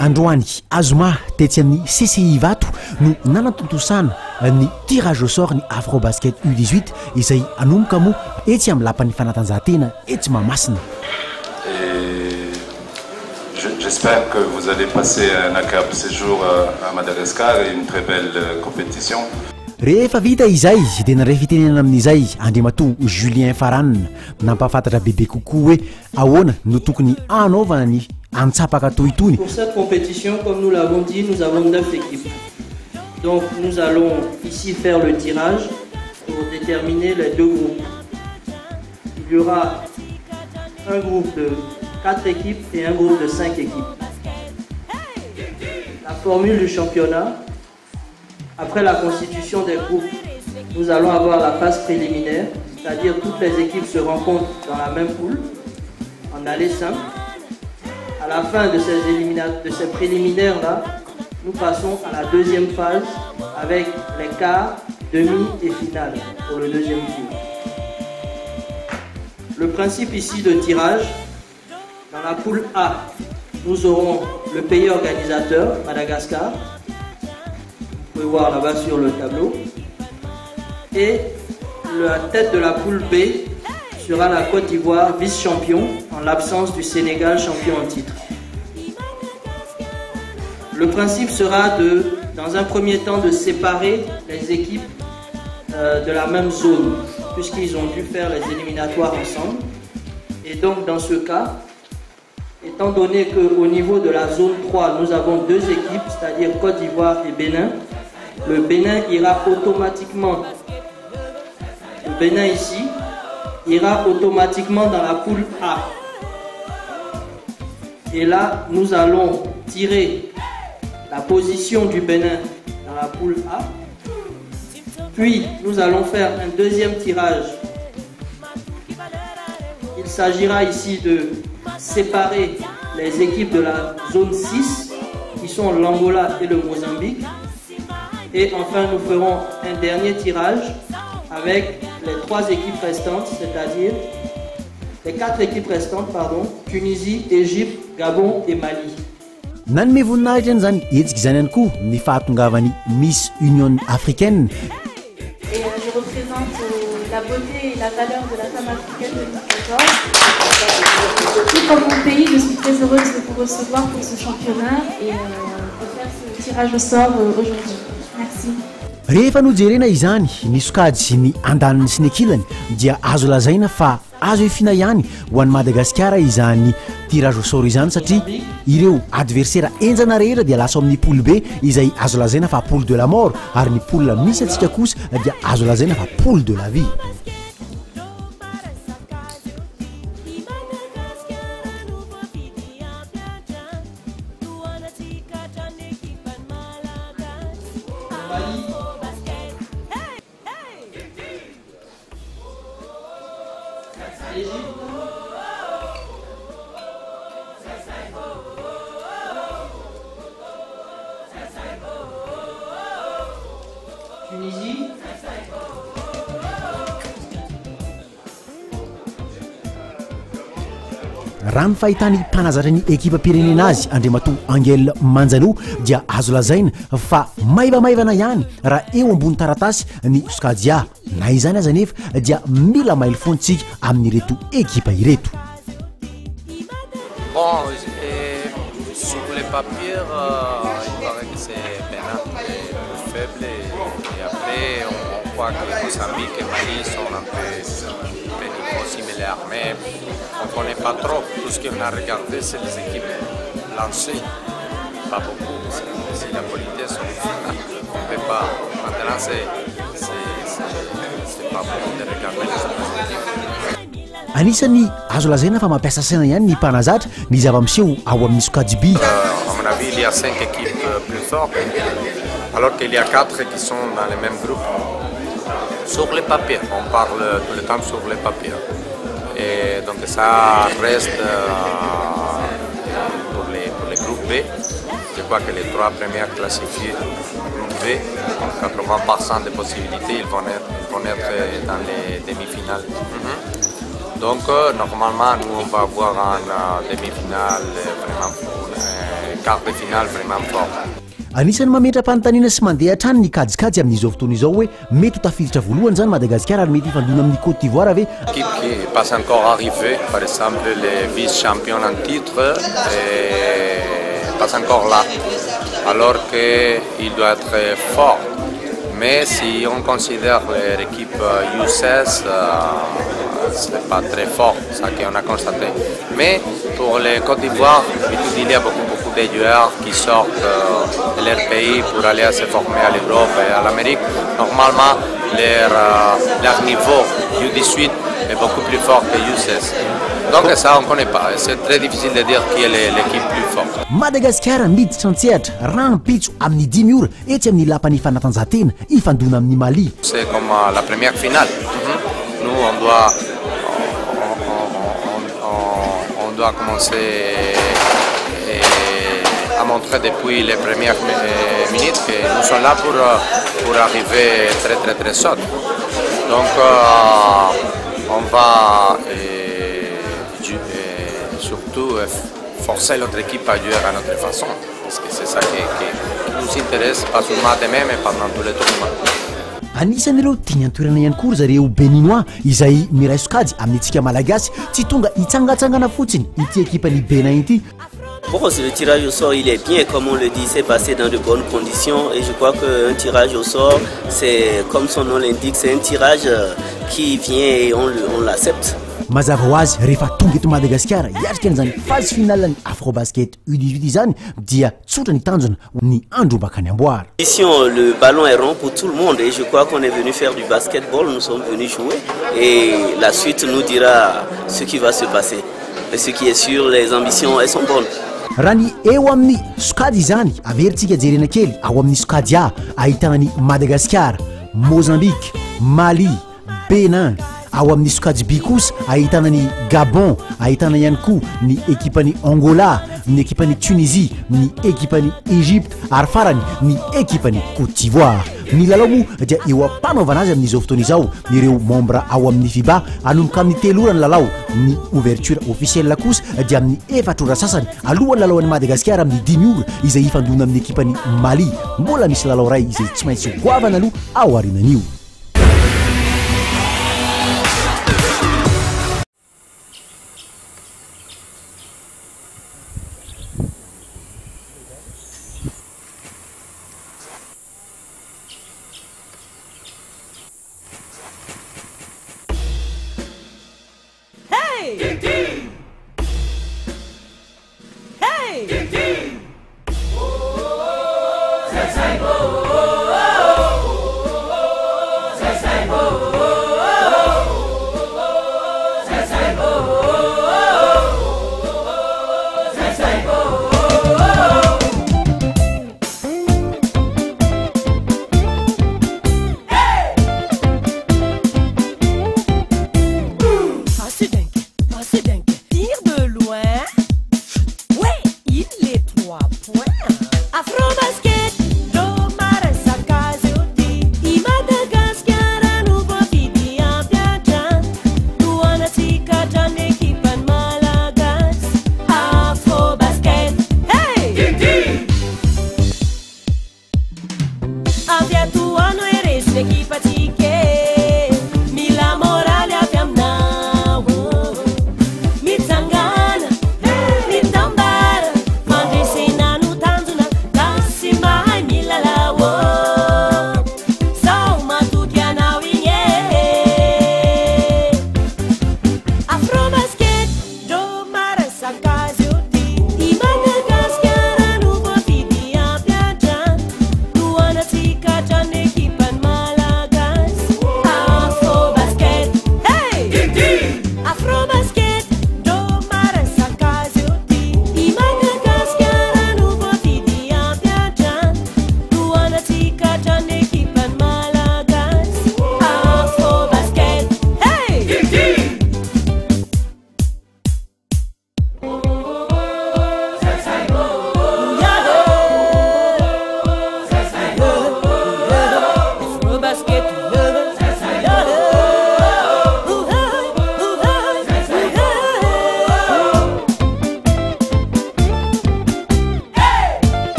androany azoma tetsy amin'ny CCI Vato no nanatontosana ny tirage au sort ny Afrobasket U18 izay anomboka moa etsy amin'ny lapan'ny fanatanjahantena etsy Mahamasina. J'espère que vous allez passer un agréable séjour à Madagascar et une très belle compétition. Rehefa vita izay dia nandray fitenenana amin'izay Andriamatoa Julien Farane nampafantatra bebe kokoa hoe ahoana no tokony anaovana ny antsapaka toy itony. Pour cette compétition, comme nous l'avons dit, nous avons 9 équipes. Donc nous allons ici faire le tirage pour déterminer les deux groupes. Il y aura un groupe de 4 équipes et un groupe de 5 équipes. La formule du championnat, après la constitution des groupes, nous allons avoir la phase préliminaire, c'est-à-dire toutes les équipes se rencontrent dans la même poule, en aller simple. À la fin de ces préliminaires-là, nous passons à la deuxième phase avec les quarts, demi et finale pour le deuxième tour. Le principe ici de tirage, dans la poule A, nous aurons le pays organisateur, Madagascar. Vous pouvez voir là-bas sur le tableau. Et la tête de la poule B sera la Côte d'Ivoire, vice-champion, en l'absence du Sénégal, champion en titre. Le principe sera dans un premier temps, de séparer les équipes de la même zone, puisqu'ils ont dû faire les éliminatoires ensemble. Et donc, dans ce cas, étant donné qu'au niveau de la zone 3, nous avons 2 équipes, c'est-à-dire Côte d'Ivoire et Bénin, le Bénin ira automatiquement, le Bénin ici, ira automatiquement dans la poule A. Et là, nous allons tirer la position du Bénin dans la poule A. Puis, nous allons faire un deuxième tirage. Il s'agira ici de séparer les équipes de la zone 6, qui sont l'Angola et le Mozambique. Et enfin, nous ferons un dernier tirage avec les 3 équipes restantes, c'est-à-dire les 4 équipes restantes, pardon, Tunisie, Égypte, Gabon et Mali. Nanome voninahitra any zany etsika izany ihany koa ny fahatongavan'ny Miss Union africaine. Et je représente la beauté et la valeur de la femme africaine de 2014. Tout comme mon pays, je suis très heureuse de vous recevoir pour ce championnat et de faire ce tirage au sort aujourd'hui. Merci. Rehefa nojerena izany ny sokajy sy ny andaniny sy ny ankilany dia azo lazaina fa azo efina ihany ho an'ny Madagasikara izany tirage au sort izany satria ireo adversaire enjana rehetra dia lasa amin'ny poule B izay azo lazaina fa poule de la mort ary ny poule misy atsika kosa dia azo lazaina fa poule de la vie. Tunisie, raha ny fahitany mpanazatra ny ekipa pirenena azy Andriamatoa Angel Manjano dia azo lazaina fa maivamaivana ihany raha eo ambony taratasy ny sokajy A na izany aza nefa dia mila mailo fontsika amin'ireto ekipa ireto. Bon, sur les papiers, il paraît que c'est Bénin le faible et après on voit que les Mozambique et Mali sont un peu niveau similaires, mais on ne connaît pas trop. Tout ce qu'on a regardé, c'est les équipes lancées, pas beaucoup, c'est la politesse, on ne peut pas. Maintenant, c'est pas bon de regarder les autres équipes. Anisany azo lazaina fa mampiasa saina ihany ny mpanazatra ny zava-miseho ao amin'ny sokajy B. À mon avis, il y a 5 équipes plus fortes, alors qu'il y a 4 qui sont dans les mêmes groupes. Sur les papiers, on parle tout le temps sur les papiers. Et donc ça reste pour les groupes B. Je crois que les 3 premiers classifiés groupe B, 80% de possibilités, ils vont être dans les demi-finales. Donc normalement, nous on va avoir en demi-finale vraiment quart de finale vraiment fort. Anisany mametra-panontaniana sy mandeha hatrany ny kajikajy amin'izao fotoana izao hoe mety ho tafiditra voalohany zany Madagascar ary mety hifandona amin'ny Côte d'Ivoire ave. L'équipe qui n'est pas encore arrivée, par exemple les vice-champions en titre, pas encore là, alors qu'il doit être fort. Mais si on considère l'équipe U16, ce n'est pas très fort, ça qu'on a constaté. Mais pour les Côte d'Ivoire, il y a beaucoup de joueurs qui sortent de leur pays pour aller se former à l'Europe et à l'Amérique. Normalement, leur niveau U18 est beaucoup plus fort que U16. Donc ça, on ne connaît pas. C'est très difficile de dire qui est l'équipe plus forte. Madagascar miditra an-tsehatra raha pitso amin'ny 10 ora etsy amin'ny lapan'ny fanatanjahantena ifandona amin'ny Mali. C'est comme la première finale. Nous, on doit commencer à montrer depuis les premières minutes que nous sommes là pour arriver très saut. Donc on va surtout forcer notre équipe à jouer à notre façon, parce que c'est ça qui nous intéresse, pas seulement demain mais pendant tous les tournois. Anisan'ireo tiany antoerana ihany koa zareo Béninois izay miray sokajy amin'ny antsika malagasy tsy tonga hitsangatsangana fotsiny ity équipe-ny Bénin ity. Bon, le tirage au sort, il est bien, comme on le dit, c'est passé dans de bonnes conditions et je crois qu'un tirage au sort, c'est comme son nom l'indique, c'est un tirage qui vient et on l'accepte. Mazava ho azy rehefa tonga eto Madagascar hiatrika an'izany phase finale ny Afrobasket U18 izany dia tsotra ny tanjona ny andro bakany amboara. Ici le ballon est rond pour tout le monde et je crois qu'on est venu faire du basketball, nous sommes venus jouer et la suite nous dira ce qui va se passer. Mais ce qui est sûr, les ambitions elles sont bonnes. Raha ny eo amin'ny sokady izany averintsika jerena kely ao amin'ny sokady A ahitana ny Madagascar, Mozambique, Mali, Bénin. Ao amin'ny sokady B kosa ahitana ny Gabon, ahitana ihany koa ny équipe-ny Angola, ny équipe-ny Tunisie, ny équipe-ny Égypte ary farany ny équipe-ny Côte d'Ivoire. Ny lalao moa dia eo ampanaovana azy amin'izao fotoana izao ireo membre ao amin'ny FIBA anomboka amin'ny 3 ora ny lalao. Ny ouverture officielle kosa dia amin'ny 4 ora sasany alohan'ny lalao an'i Madagascar amin'ny 10 ora izay ifandona amin'ny équipe-ny Mali. Mbola misy lalao ray izay tsy maintsy goavana aloha ao aorianan'io. Avia tu ano eres l'equipe tique.